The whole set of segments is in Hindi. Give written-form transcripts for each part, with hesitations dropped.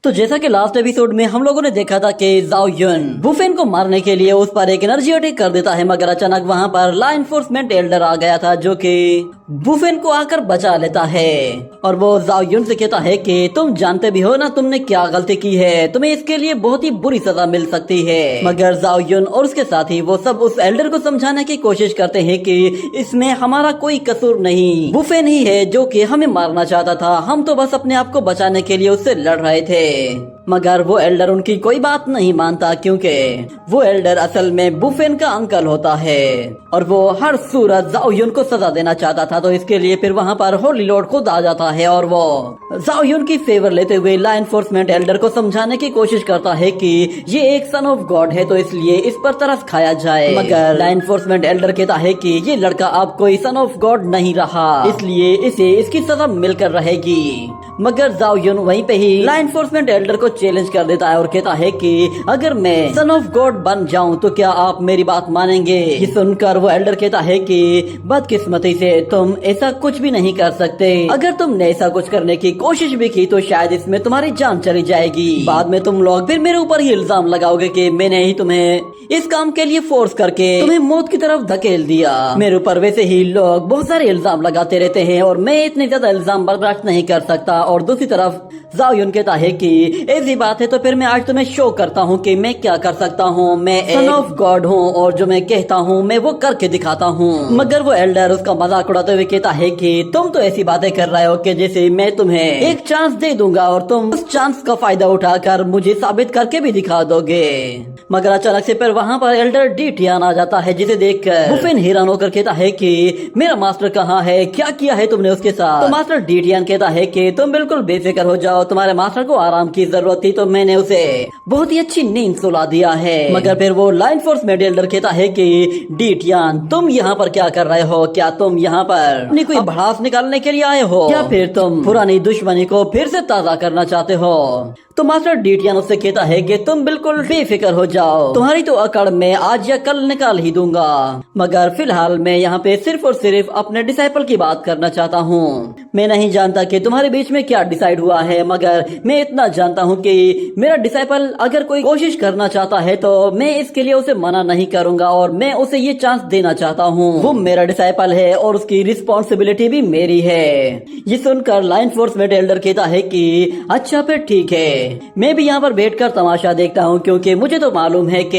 तो जैसा कि लास्ट एपिसोड में हम लोगों ने देखा था कि जाओ युन वुफेन को मारने के लिए उस पर एक एनर्जी अटैक कर देता है, मगर अचानक वहां पर लॉ एनफोर्समेंट एल्डर आ गया था जो कि वुफेन को आकर बचा लेता है और वो जाओ युन से कहता है कि तुम जानते भी हो ना तुमने क्या गलती की है, तुम्हें इसके लिए बहुत ही बुरी सजा मिल सकती है। मगर जाओ युन और उसके साथी वो सब उस एल्डर को समझाने की कोशिश करते हैं कि इसमें हमारा कोई कसूर नहीं, वुफेन ही है जो कि हमें मारना चाहता था, हम तो बस अपने आप को बचाने के लिए उससे लड़ रहे थे। मगर वो एल्डर उनकी कोई बात नहीं मानता क्योंकि वो एल्डर असल में वुफेन का अंकल होता है और वो हर सूरत जाओ युन को सजा देना चाहता था। तो इसके लिए फिर वहाँ पर होली लॉर्ड खुद आ जाता है और वो जाओ युन की फेवर लेते हुए लॉ एनफोर्समेंट एल्डर को समझाने की कोशिश करता है कि ये एक सन ऑफ गॉड है तो इसलिए इस पर तरस खाया जाए। मगर लॉ एनफोर्समेंट एल्डर कहता है कि ये लड़का अब कोई सन ऑफ गॉड नहीं रहा, इसलिए इसे इसकी सजा मिलकर रहेगी। मगर जाओ युन वहीं पे ही लॉ एनफोर्समेंट एल्डर को चैलेंज कर देता है और कहता है कि अगर मैं सन ऑफ गॉड बन जाऊं तो क्या आप मेरी बात मानेंगे। ये सुनकर वो एल्डर कहता है कि बदकिस्मती से तुम ऐसा कुछ भी नहीं कर सकते, अगर तुमने ऐसा कुछ करने की कोशिश भी की तो शायद इसमें तुम्हारी जान चली जाएगी। बाद में तुम लोग फिर मेरे ऊपर ही इल्जाम लगाओगे कि मैंने ही तुम्हें इस काम के लिए फोर्स करके तुम्हें मौत की तरफ धकेल दिया। मेरे ऊपर वैसे ही लोग बहुत सारे इल्जाम लगाते रहते हैं और मैं इतने ज्यादा इल्जाम बर्दाश्त नहीं कर सकता। और दूसरी तरफ जाओ युन कहता है कि ऐसी बात है तो फिर मैं आज तुम्हें शो करता हूँ कि मैं क्या कर सकता हूँ, मैं सन ऑफ गॉड हूँ और जो मैं कहता हूँ मैं वो करके दिखाता हूँ। मगर वो एल्डर उसका मजाक उड़ाते हुए कहता है कि तुम तो ऐसी बातें कर रहे हो कि जैसे मैं तुम्हें एक चांस दे दूंगा और तुम उस चांस का फायदा उठाकर मुझे साबित करके भी दिखा दोगे। मगर अचानक से फिर वहाँ पर एल्डर डीटियान आ जाता है जिसे देखकर वुफेन हैरान होकर कहता है कि मेरा मास्टर कहाँ है, क्या किया है तुमने उसके साथ। तो मास्टर डीटियान कहता है कि तुम बिल्कुल बेफिक्र हो जाओ, तुम्हारे मास्टर को आराम की जरूरत थी तो मैंने उसे बहुत ही अच्छी नींद सुला दिया है। मगर फिर वो लॉ एनफोर्समेंट एल्डर कहता है कि डीटियान तुम यहाँ पर क्या कर रहे हो, क्या तुम यहाँ पर अपनी कोई भड़ास निकालने के लिए आए हो या फिर तुम पुरानी दुश्मनी को फिर से ताजा करना चाहते हो। तो मास्टर डीटियान उससे कहता है कि तुम बिल्कुल बेफिक्र हो जाओ, तुम्हारी तो अकड़ में आज या कल निकाल ही दूंगा। मगर फिलहाल मैं यहाँ पे सिर्फ और सिर्फ अपने डिसाइपल की बात करना चाहता हूँ। मैं नहीं जानता कि तुम्हारे बीच में क्या डिसाइड हुआ है, मगर मैं इतना जानता हूँ कि मेरा डिसाइपल अगर कोई कोशिश करना चाहता है तो मैं इसके लिए उसे मना नहीं करूंगा और मैं उसे ये चांस देना चाहता हूँ। वो मेरा डिसाइपल है और उसकी रिस्पॉन्सिबिलिटी भी मेरी है। ये सुनकर लॉ एनफोर्समेंट एल्डर कहता है कि अच्छा फिर ठीक है, मैं भी यहाँ पर बैठकर तमाशा देखता हूँ क्योंकि मुझे तो मालूम है कि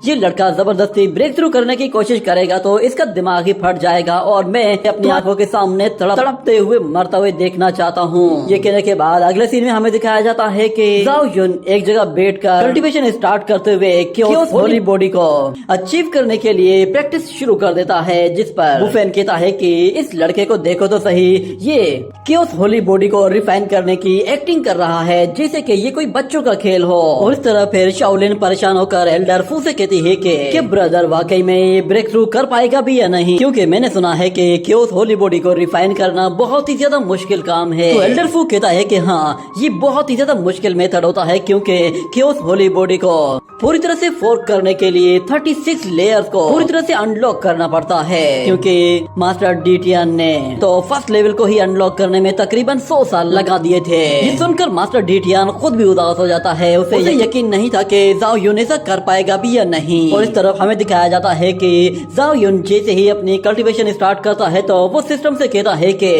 ये लड़का जबरदस्ती ब्रेक थ्रू करने की कोशिश करेगा तो इसका दिमाग ही फट जाएगा और मैं अपनी आंखों के सामने तड़पते हुए मरते हुए देखना चाहता हूँ। ये कहने के बाद अगले सीन में हमें दिखाया जाता है कि जाओ युन एक जगह बैठकर कल्टीवेशन स्टार्ट करते हुए क्योस होली बॉडी को अचीव करने के लिए प्रैक्टिस शुरू कर देता है, जिस पर वुफेन कहता है कि इस लड़के को देखो तो सही, ये क्योस होली बॉडी को रिफाइन करने की एक्टिंग कर रहा है जैसे कि ये कोई बच्चों का खेल हो। और इस तरह फिर शाओलिन परेशान होकर एल्डर फू से कहती है कि ब्रदर वाकई में ये ब्रेक थ्रू कर पाएगा भी या नहीं, क्योंकि मैंने सुना है कि क्योस होली बॉडी को रिफाइन करना बहुत ही ज्यादा मुश्किल काम है। तो एल्डर फू कहता है कि हाँ ये बहुत ही ज्यादा मुश्किल मेथड होता है क्योंकि क्योस होली बॉडी को पूरी तरह से फोर्क करने के लिए 36 लेयर्स को पूरी तरह से अनलॉक करना पड़ता है, क्योंकि मास्टर डीटियान ने तो फर्स्ट लेवल को ही अनलॉक करने में तकरीबन 100 साल लगा दिए थे। ये सुनकर मास्टर डीटियान खुद भी उदास हो जाता है, उसे यकीन नहीं था कि जाओ युन ऐसा कर पाएगा भी या नहीं। और इस तरफ हमें दिखाया जाता है कि जाओ युन जैसे ही अपनी कल्टीवेशन स्टार्ट करता है तो वो सिस्टम से कहता है कि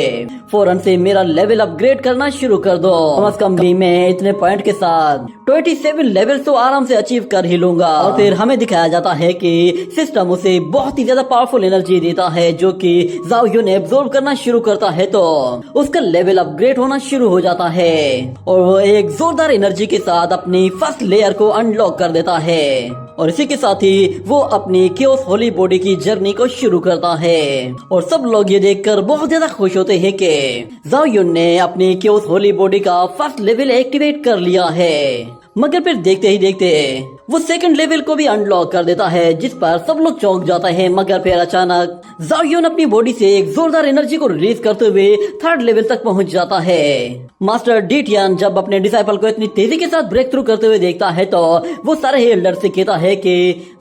फौरन से मेरा लेवल अपग्रेड करना शुरू कर दो, कम से कम भी मैं इतने पॉइंट के साथ 27 लेवल तो आराम से अचीव कर ही लूंगा। और फिर हमें दिखाया जाता है कि सिस्टम उसे बहुत ही ज्यादा पावरफुल एनर्जी देता है जो कि जाओ युन एब्जॉर्ब करना शुरू करता है तो उसका लेवल अपग्रेड होना शुरू हो जाता है और वो एक जोरदार एनर्जी के साथ अपनी फर्स्ट लेयर को अनलॉक कर देता है। और इसी के साथ ही वो अपनी क्योस होली बॉडी की जर्नी को शुरू करता है और सब लोग ये देखकर बहुत ज्यादा खुश होते हैं कि जाओ युन ने अपनी क्योस होली बॉडी का फर्स्ट लेवल एक्टिवेट कर लिया है। मगर फिर देखते ही देखते वो सेकंड लेवल को भी अनलॉक कर देता है, जिस पर सब लोग चौंक जाते हैं। मगर फिर अचानक जाओ यून अपनी बॉडी से एक जोरदार एनर्जी को रिलीज करते हुए थर्ड लेवल तक पहुंच जाता है। मास्टर डीटियन जब अपने डिसाइपल को इतनी तेजी के साथ ब्रेक थ्रू करते हुए देखता है तो वो सारे ही एल्डर से कहता है कि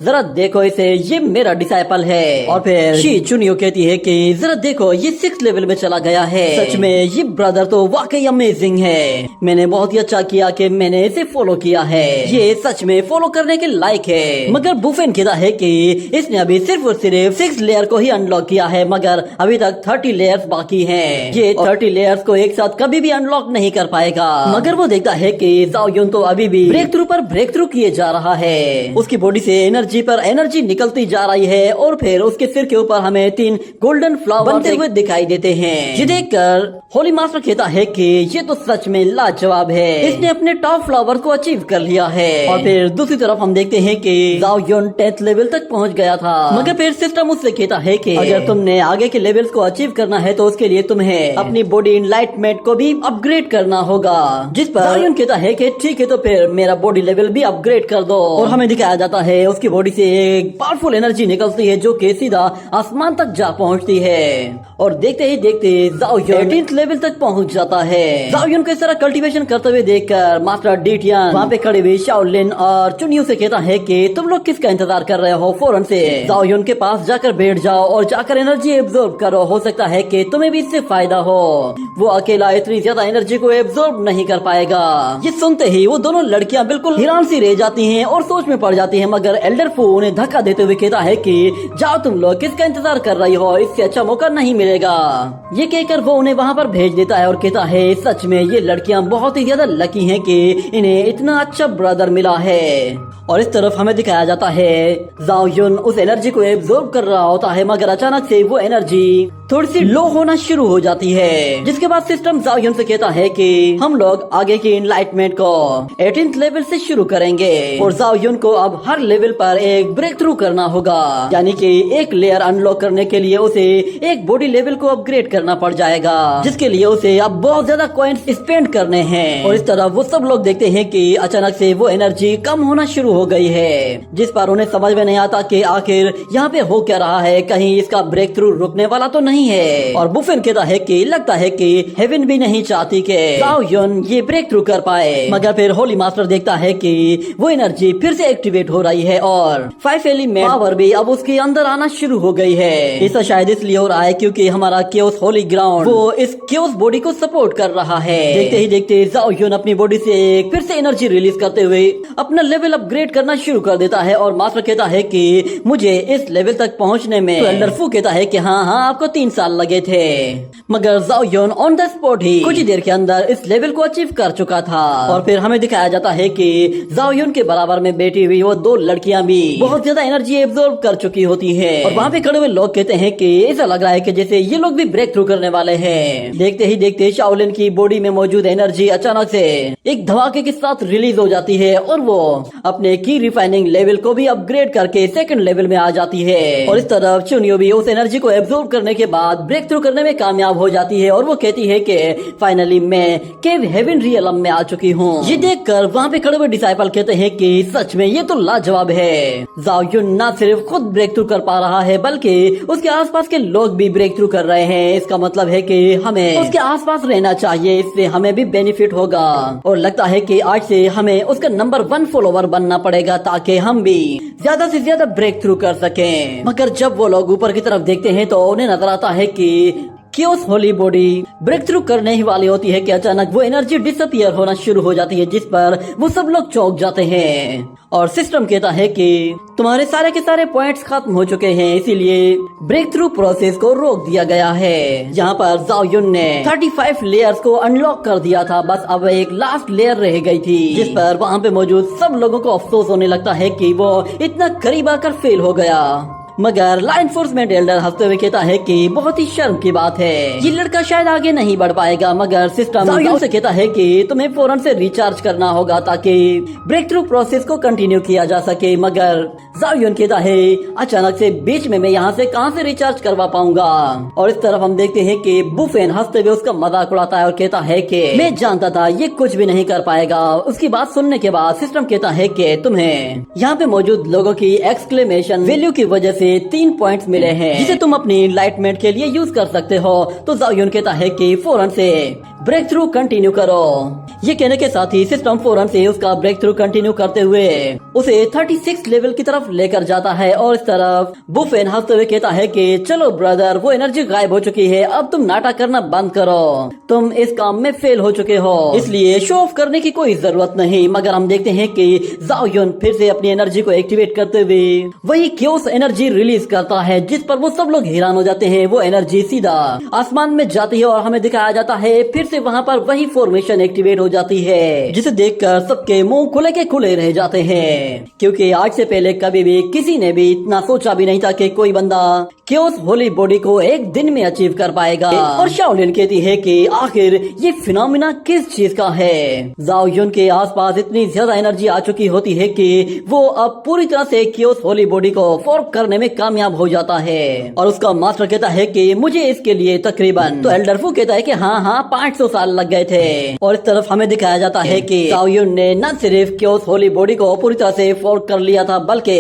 जरा देखो इसे, ये मेरा डिसाइपल है। और फिर शी चुनियो कहती है कि जरा देखो ये 6th लेवल में चला गया है। सच में ये ब्रदर तो वाकई अमेजिंग है। मैंने बहुत ही अच्छा किया कि मैंने इसे फॉलो किया है, ये सच में फॉलो करने के लायक है। मगर बुफेन कहता है कि इसने अभी सिर्फ और सिर्फ 6 लेयर को ही अनलॉक किया है, मगर अभी तक 30 लेयर्स बाकी हैं। ये 30 लेयर्स को एक साथ कभी भी अनलॉक नहीं कर पाएगा। मगर वो देखता है कि जाओ यून तो अभी भी ब्रेक थ्रू पर ब्रेक थ्रू किए जा रहा है। उसकी बॉडी से एनर्जी पर एनर्जी निकलती जा रही है और फिर उसके सिर के ऊपर हमें 3 गोल्डन फ्लावर बनते हुए दिखाई देते हैं। ये देखकर होली मास्टर कहता है कि ये तो सच में लाजवाब है, इसने अपने टॉप फ्लावर को अचीव कर लिया है। और फिर दूसरी तरफ हम देखते हैं कि जाओ यून 10th लेवल तक पहुंच गया था। मगर फिर सिस्टम उससे कहता है कि अगर तुमने आगे के लेवल्स को अचीव करना है तो उसके लिए तुम्हें अपनी बॉडी इनलाइटमेंट को भी अपग्रेड करना होगा। जिस पर जाओ यून कहता है कि ठीक है तो फिर मेरा बॉडी लेवल भी अपग्रेड कर दो। और हमें दिखाया जाता है उसकी बॉडी से एक पावरफुल एनर्जी निकलती है जो कि सीधा आसमान तक जा पहुंचती है। और देखते ही देखते जाओ यून 18th लेवल तक पहुंच जाता है। जाओ यून को इस तरह कल्टीवेशन करते हुए देखकर मास्टर डीटियन वहाँ पे खड़े हुए शाओलिन और चुनियो से कहता है कि तुम लोग किसका इंतजार कर रहे हो, फौरन से जाओ यून के पास जाकर बैठ जाओ और जाकर एनर्जी एब्जॉर्ब करो, हो सकता है कि तुम्हें भी इससे फायदा हो। वो अकेला इतनी ज्यादा एनर्जी को एब्जॉर्ब नहीं कर पाएगा। ये सुनते ही वो दोनों लड़कियां बिल्कुल हैरान सी रह जाती हैं और सोच में पड़ जाती हैं। मगर एल्डर फू उन्हें धक्का देते हुए कहता है कि जाओ तुम लोग किसका इंतजार कर रही हो, इससे अच्छा मौका नहीं मिलेगा। ये कहकर वो उन्हें वहाँ पर भेज देता है और कहता है सच में ये लड़कियां बहुत ही ज्यादा लकी हैं कि इन्हें इतना अच्छा ब्रदर मिला है। और इस तरफ हमें दिखाया जाता है जाओ यून उस एनर्जी को एब्जॉर्ब कर रहा होता है, मगर अचानक से वो एनर्जी थोड़ी सी लो होना शुरू हो जाती है। जिसके बाद सिस्टम जाओ यून से कहता है कि हम लोग आगे की इनलाइटमेंट को 18th लेवल से शुरू करेंगे और जाओ यून को अब हर लेवल पर एक ब्रेक थ्रू करना होगा, यानी कि एक लेयर अनलॉक करने के लिए उसे एक बॉडी लेवल को अपग्रेड करना पड़ जाएगा, जिसके लिए उसे अब बहुत ज्यादा कॉइन्स स्पेंड करने हैं। और इस तरह वो सब लोग देखते हैं कि अचानक से वो एनर्जी कम होना शुरू हो गई है, जिस पर उन्हें समझ में नहीं आता कि आखिर यहाँ पे हो क्या रहा है, कहीं इसका ब्रेक थ्रू रुकने वाला तो नहीं है। और बुफेन कहता है कि लगता है कि हेवन भी नहीं चाहती कि जाओ यून ये ब्रेक थ्रू कर पाए। मगर फिर होली मास्टर देखता है कि वो एनर्जी फिर से एक्टिवेट हो रही है और 5 एलिमेंट पावर भी अब उसके अंदर आना शुरू हो गई है। ऐसा शायद इसलिए हो रहा है क्योंकि हमारा केओस होली ग्राउंड वो इस केओस बॉडी को सपोर्ट कर रहा है। देखते ही देखते जाओ यून अपनी बॉडी से फिर से एनर्जी रिलीज करते हुए अपना लेवल अपग्रेड करना शुरू कर देता है। और मास्टर कहता है कि मुझे इस लेवल तक पहुंचने में तो एल्डर फू कहता है कि हाँ आपको 3 साल लगे थे। मगर जाओ यून ऑन द स्पॉट ही कुछ ही देर के अंदर इस लेवल को अचीव कर चुका था। और फिर हमें दिखाया जाता है कि जाओ यून के बराबर में बैठी हुई वो 2 लड़कियां भी बहुत ज्यादा एनर्जी एब्जॉर्ब कर चुकी होती है। और वहाँ पे खड़े हुए लोग कहते हैं कि ऐसा लग रहा है कि जैसे ये लोग भी ब्रेक थ्रू करने वाले हैं। देखते ही देखते शाओलिन की बॉडी में मौजूद एनर्जी अचानक से एक धमाके के साथ रिलीज हो जाती है और वो अपने की रिफाइनिंग लेवल को भी अपग्रेड करके 2nd लेवल में आ जाती है। और इस तरफ चुनियो भी उस एनर्जी को एब्जॉर्ब करने के बाद ब्रेक थ्रू करने में कामयाब हो जाती है और वो कहती है कि फाइनली मैं केव हेवन रियलम में आ चुकी हूँ। ये देखकर वहाँ पे खड़े हुए डिसाइपल कहते हैं कि सच में ये तो लाजवाब है। जाओ यून न सिर्फ खुद ब्रेक थ्रू कर पा रहा है बल्कि उसके आसपास के लोग भी ब्रेक थ्रू कर रहे हैं। इसका मतलब है कि हमें उसके आसपास रहना चाहिए, इससे हमें भी बेनिफिट होगा। और लगता है कि आज से हमें उसका नंबर 1 फॉलोवर बनना पड़ेगा ताकि हम भी ज्यादा से ज्यादा ब्रेक थ्रू कर सकें। मगर जब वो लोग ऊपर की तरफ देखते हैं तो उन्हें नजर आता है कि केओस होली बॉडी ब्रेक थ्रू करने ही वाली होती है कि अचानक वो एनर्जी डिसअपियर होना शुरू हो जाती है, जिस पर वो सब लोग चौंक जाते हैं। और सिस्टम कहता है कि तुम्हारे सारे के सारे पॉइंट्स खत्म हो चुके हैं, इसीलिए ब्रेक थ्रू प्रोसेस को रोक दिया गया है। यहाँ पर जाओ यून ने 35 लेयर्स को अनलॉक कर दिया था, बस अब एक लास्ट लेयर रह गई थी, जिस पर वहाँ पे मौजूद सब लोगों को अफसोस होने लगता है कि वो इतना करीब आकर फेल हो गया। मगर लॉ एनफोर्समेंट एल्डर हंसते हुए कहता है कि बहुत ही शर्म की बात है, ये लड़का शायद आगे नहीं बढ़ पाएगा। मगर सिस्टम से कहता है कि तुम्हें फौरन से रिचार्ज करना होगा ताकि ब्रेक थ्रू प्रोसेस को कंटिन्यू किया जा सके। मगर जाओ यून कहता है अचानक से बीच में मैं यहाँ से कहाँ से रिचार्ज करवा पाऊंगा। और इस तरफ हम देखते हैं कि बुफेन हंसते हुए उसका मजाक उड़ाता है और कहता है कि मैं जानता था ये कुछ भी नहीं कर पाएगा। उसकी बात सुनने के बाद सिस्टम कहता है कि तुम्हें यहाँ पे मौजूद लोगों की एक्सक्लेमेशन वैल्यू की वजह से 3 पॉइंट्स मिले हैं जिसे तुम अपनी लाइटमेट के लिए यूज कर सकते हो। तो जाओ यून कहता है कि फौरन से ब्रेक थ्रू कंटिन्यू करो। ये कहने के साथ ही सिस्टम फौरन से उसका ब्रेक थ्रू कंटिन्यू करते हुए उसे 36 लेवल की तरफ लेकर जाता है। और इस तरफ बुफेन हंसते हुए कहता है कि चलो ब्रदर, वो एनर्जी गायब हो चुकी है, अब तुम नाटक करना बंद करो, तुम इस काम में फेल हो चुके हो, इसलिए शो ऑफ करने की कोई जरूरत नहीं। मगर हम देखते हैं कि जाओ यून फिर से अपनी एनर्जी को एक्टिवेट करते हुए वही क्योस एनर्जी रिलीज करता है जिस पर वो सब लोग हैरान हो जाते हैं। वो एनर्जी सीधा आसमान में जाती है और हमें दिखाया जाता है फिर से वहाँ पर वही फॉर्मेशन एक्टिवेट हो जाती है जिसे देखकर सबके मुंह खुले के खुले रह जाते हैं, क्योंकि आज से पहले कभी भी किसी ने भी इतना सोचा भी नहीं था कि कोई बंदा क्योस होली बॉडी को एक दिन में अचीव कर पाएगा। और शाओलिन कहती है कि आखिर ये फिनोमिना किस चीज का है। जाओ यून के आसपास इतनी ज्यादा एनर्जी आ चुकी होती है कि वो अब पूरी तरह से क्योस होली बॉडी को फॉर्म करने में कामयाब हो जाता है। और उसका मास्टर कहता है कि मुझे इसके लिए तकरीबन, तो एल्डर फू कहता है कि हाँ 500 साल लग गए थे। और इस तरफ हमें दिखाया जाता है कि जाओ यून ने न सिर्फ क्योस होली बॉडी को पूरी तरह से फॉर्म कर लिया था बल्कि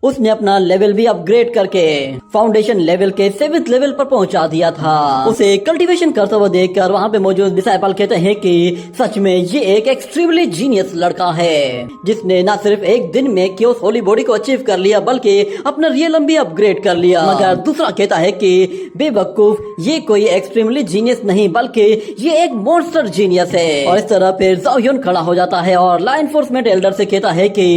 उसने अपना लेवल भी अपग्रेड करके फाउंडेशन लेवल के 7th लेवल पर पहुंचा दिया था। उसे कल्टीवेशन करते हुए देखकर वहाँ पे मौजूद डिसाइपल कहते हैं कि सच में ये एक एक्सट्रीमली जीनियस लड़का है जिसने न सिर्फ एक दिन में क्योस होली बॉडी को अचीव कर लिया बल्कि अपना रियलम भी अपग्रेड कर लिया। मगर दूसरा कहता है कि बेवकूफ, ये कोई एक्सट्रीमली जीनियस नहीं बल्कि ये एक मॉन्स्टर जीनियस है। और इस तरह फिर जाओ यून खड़ा हो जाता है और लॉ एनफोर्समेंट एल्डर से कहता है कि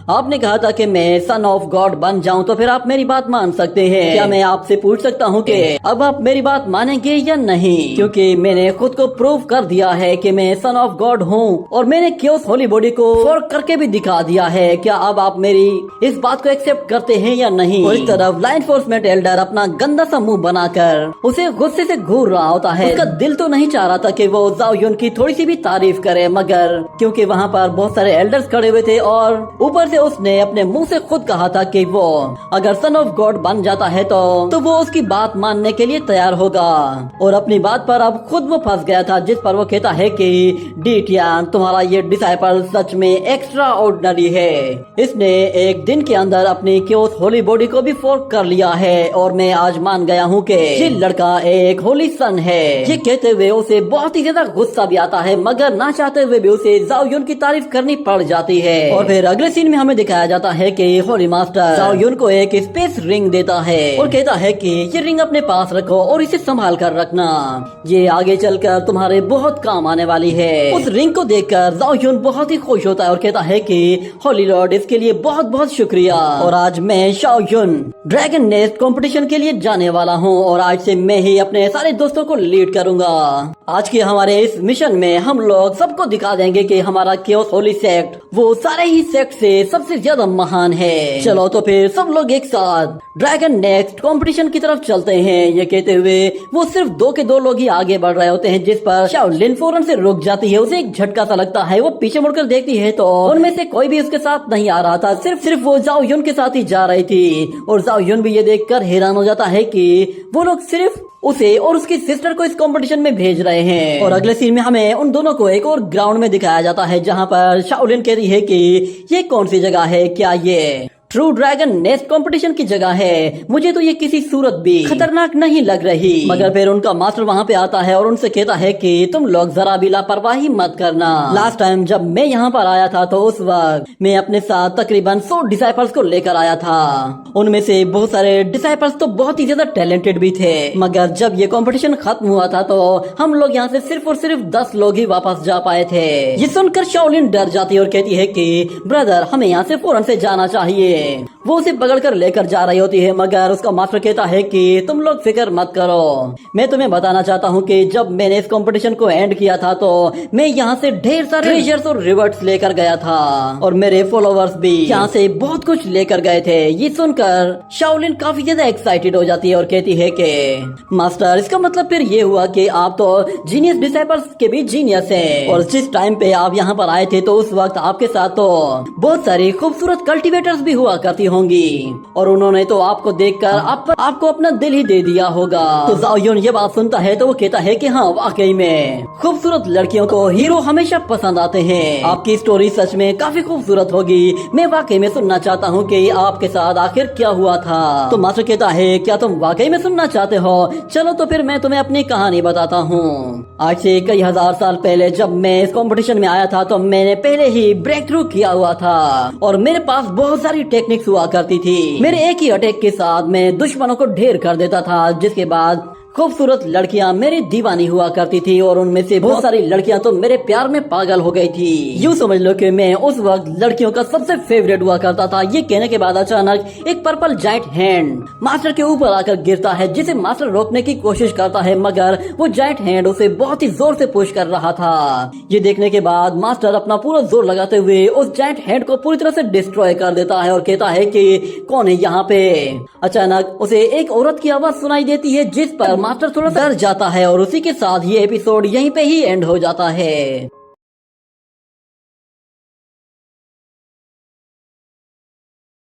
आपने कहा था कि मैं सन ऑफ गॉड बन जाऊं तो फिर आप मेरी बात मान सकते हैं। क्या मैं आपसे पूछ सकता हूं कि अब आप मेरी बात मानेंगे या नहीं? क्योंकि मैंने खुद को प्रूव कर दिया है कि मैं सन ऑफ गॉड हूं और मैंने क्योस होली बॉडी को फॉर्क करके भी दिखा दिया है। क्या अब आप मेरी इस बात को एक्सेप्ट करते हैं या नहीं? और इस तरफ लॉ एनफोर्समेंट एल्डर अपना गंदा सा मुंह बनाकर उसे गुस्से से घूर रहा होता है। उसका दिल तो नहीं चाह रहा था कि वो जाओ यून की थोड़ी सी भी तारीफ करे, मगर क्योंकि वहाँ पर बहुत सारे एल्डर्स खड़े हुए थे और ऊपर से उसने अपने मुंह से खुद कहा था कि वो अगर सन ऑफ गॉड बन जाता है तो वो उसकी बात मानने के लिए तैयार होगा। और अपनी बात पर अब खुद वो फंस गया था जिस पर वो कहता है कि डीटियान, तुम्हारा ये डिसाइपल सच में एक्स्ट्रा ऑर्डिनरी है। इसने एक दिन के अंदर अपनी क्योस होली बॉडी को भी फोर्क कर लिया है और मैं आज मान गया हूँ कि ये लड़का एक होली सन है। ये कहते हुए उसे बहुत ही ज्यादा गुस्सा भी आता है मगर ना चाहते हुए भी उसे जाओ यून की तारीफ करनी पड़ जाती है। और फिर अगले सीन में हमें दिखाया जाता है कि होली मास्टर जाओ यून को एक स्पेस रिंग देता है और कहता है कि ये रिंग अपने पास रखो और इसे संभाल कर रखना, ये आगे चलकर तुम्हारे बहुत काम आने वाली है। उस रिंग को देखकर जाओ यून बहुत ही खुश होता है और कहता है कि होली लॉर्ड, इसके लिए बहुत बहुत शुक्रिया। और आज मैं शाओ यून ड्रैगन नेस्ट कंपटीशन के लिए जाने वाला हूँ और आज से मैं ही अपने सारे दोस्तों को लीड करूंगा। आज के हमारे इस मिशन में हम लोग सबको दिखा देंगे कि हमारा क्योस होली सेक्ट वो सारे ही सेक्ट से सबसे ज्यादा महान है। चलो तो फिर सब लोग एक साथ ड्रैगन नेक्स्ट कंपटीशन की तरफ चलते हैं। ये कहते हुए वो सिर्फ 2 के 2 लोग ही आगे बढ़ रहे होते हैं जिस पर शाओलिन फौरन से रुक जाती है। उसे एक झटका सा लगता है, वो पीछे मुड़कर देखती है तो उनमें से कोई भी उसके साथ नहीं आ रहा था, सिर्फ वो जाओ यून के साथ ही जा रही थी। और जाओ यून भी ये देखकर हैरान हो जाता है कि वो लोग सिर्फ उसे और उसकी सिस्टर को इस कंपटीशन में भेज रहे हैं। और अगले सीन में हमें उन दोनों को एक और ग्राउंड में दिखाया जाता है जहाँ पर शाओलिन कहती है कि ये कौन सी जगह है, क्या ये ट्रू ड्रैगन नेस्ट कंपटीशन की जगह है? मुझे तो ये किसी सूरत भी खतरनाक नहीं लग रही। मगर फिर उनका मास्टर वहाँ पे आता है और उनसे कहता है कि तुम लोग जरा भी लापरवाही मत करना। लास्ट टाइम जब मैं यहाँ पर आया था तो उस वक्त मैं अपने साथ तकरीबन 100 डिसाइपल्स को लेकर आया था। उनमें से बहुत सारे डिसाइपल्स तो बहुत ही ज्यादा टैलेंटेड भी थे, मगर जब ये कंपटीशन खत्म हुआ था तो हम लोग यहाँ से सिर्फ और सिर्फ 10 लोग ही वापस जा पाए थे। ये सुनकर शाओलिन डर जाती है और कहती है कि ब्रदर, हमें यहाँ से फौरन से जाना चाहिए। है। वो उसे पकड़कर लेकर जा रही होती है, मगर उसका मास्टर कहता है कि तुम लोग फिक्र मत करो, मैं तुम्हें बताना चाहता हूँ कि जब मैंने इस कंपटीशन को एंड किया था तो मैं यहाँ से ढेर सारे ट्रेजर्स और रिवॉर्ड्स लेकर गया था और मेरे फॉलोवर्स भी यहाँ से बहुत कुछ लेकर गए थे। ये सुनकर शाओलिन काफी ज्यादा एक्साइटेड हो जाती है और कहती है कि मास्टर, इसका मतलब फिर ये हुआ कि आप तो जीनियस डिसाइपल्स के भी जीनियस हैं और जिस टाइम पे आप यहाँ पर आए थे तो उस वक्त आपके साथ तो बहुत सारी खूबसूरत कल्टीवेटर्स भी हुआ करती होंगी और उन्होंने तो आपको देखकर आपको अपना दिल ही दे दिया होगा। तो जाओ यून ये बात सुनता है तो वो कहता है कि हाँ, वाकई में खूबसूरत लड़कियों को हीरो हमेशा पसंद आते हैं। आपकी स्टोरी सच में काफी खूबसूरत होगी, मैं वाकई में सुनना चाहता हूँ कि आपके साथ आखिर क्या हुआ था। तो मास्टर कहता है, क्या तुम वाकई में सुनना चाहते हो? चलो तो फिर मैं तुम्हें अपनी कहानी बताता हूँ। आज से कई हजार साल पहले जब मैं इस कंपटीशन में आया था तो मैंने पहले ही ब्रेक थ्रू किया हुआ था और मेरे पास बहुत सारी टेक्निक्स हुआ करती थी। मेरे एक ही अटैक के साथ मैं दुश्मनों को ढेर कर देता था, जिसके बाद खूबसूरत लड़कियां मेरी दीवानी हुआ करती थी और उनमें से बहुत सारी लड़कियां तो मेरे प्यार में पागल हो गई थी। यूँ समझ लो कि मैं उस वक्त लड़कियों का सबसे फेवरेट हुआ करता था। ये कहने के बाद अचानक एक पर्पल जाइंट हैंड मास्टर के ऊपर आकर गिरता है, जिसे मास्टर रोकने की कोशिश करता है, मगर वो जाइंट हैंड उसे बहुत ही जोर से पुश कर रहा था। ये देखने के बाद मास्टर अपना पूरा जोर लगाते हुए उस जाइंट हैंड को पूरी तरह से डिस्ट्रॉय कर देता है और कहता है कि कौन है यहाँ पे। अचानक उसे एक औरत की आवाज सुनाई देती है, जिस पर मास्टर थोड़ा डर जाता है और उसी के साथ ये एपिसोड यहीं पे ही एंड हो जाता है।